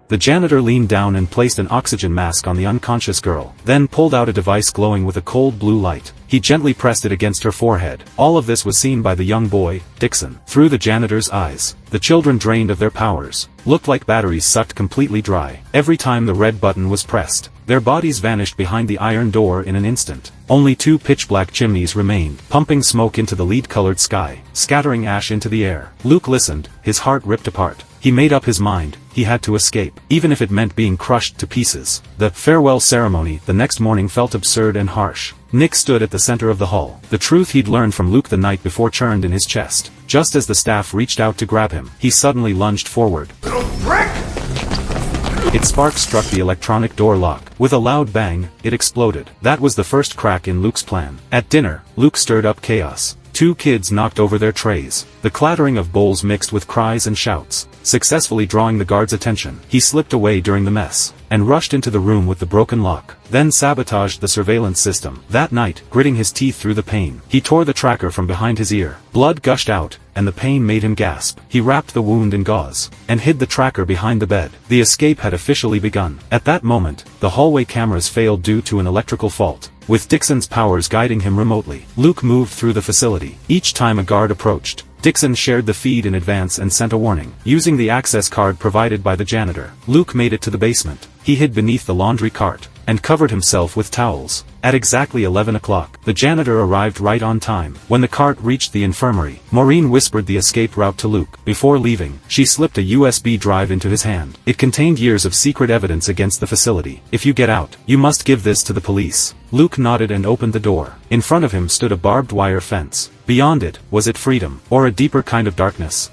The janitor leaned down and placed an oxygen mask on the unconscious girl, then pulled out a device glowing with a cold blue light. He gently pressed it against her forehead. All of this was seen by the young boy, Dixon. Through the janitor's eyes, the children drained of their powers, looked like batteries sucked completely dry. Every time the red button was pressed, their bodies vanished behind the iron door in an instant. Only two pitch-black chimneys remained, pumping smoke into the lead-colored sky, scattering ash into the air. Luke listened, his heart ripped apart. He made up his mind, he had to escape, even if it meant being crushed to pieces. The farewell ceremony the next morning felt absurd and harsh. Nick stood at the center of the hall. The truth he'd learned from Luke the night before churned in his chest. Just as the staff reached out to grab him, he suddenly lunged forward. Its spark struck the electronic door lock. With a loud bang, it exploded. That was the first crack in Luke's plan. At dinner, Luke stirred up chaos. Two kids knocked over their trays. The clattering of bowls mixed with cries and shouts, successfully drawing the guards' attention. He slipped away during the mess, and rushed into the room with the broken lock, then sabotaged the surveillance system. That night, gritting his teeth through the pain, he tore the tracker from behind his ear. Blood gushed out, and the pain made him gasp. He wrapped the wound in gauze, and hid the tracker behind the bed. The escape had officially begun. At that moment, the hallway cameras failed due to an electrical fault. With Dixon's powers guiding him remotely, Luke moved through the facility. Each time a guard approached, Dixon shared the feed in advance and sent a warning. Using the access card provided by the janitor, Luke made it to the basement. He hid beneath the laundry cart, and covered himself with towels. At exactly 11 o'clock, the janitor arrived right on time. When the cart reached the infirmary, Maureen whispered the escape route to Luke. Before leaving, she slipped a USB drive into his hand. It contained years of secret evidence against the facility. "If you get out, you must give this to the police." Luke nodded and opened the door. In front of him stood a barbed wire fence. Beyond it, was it freedom, or a deeper kind of darkness?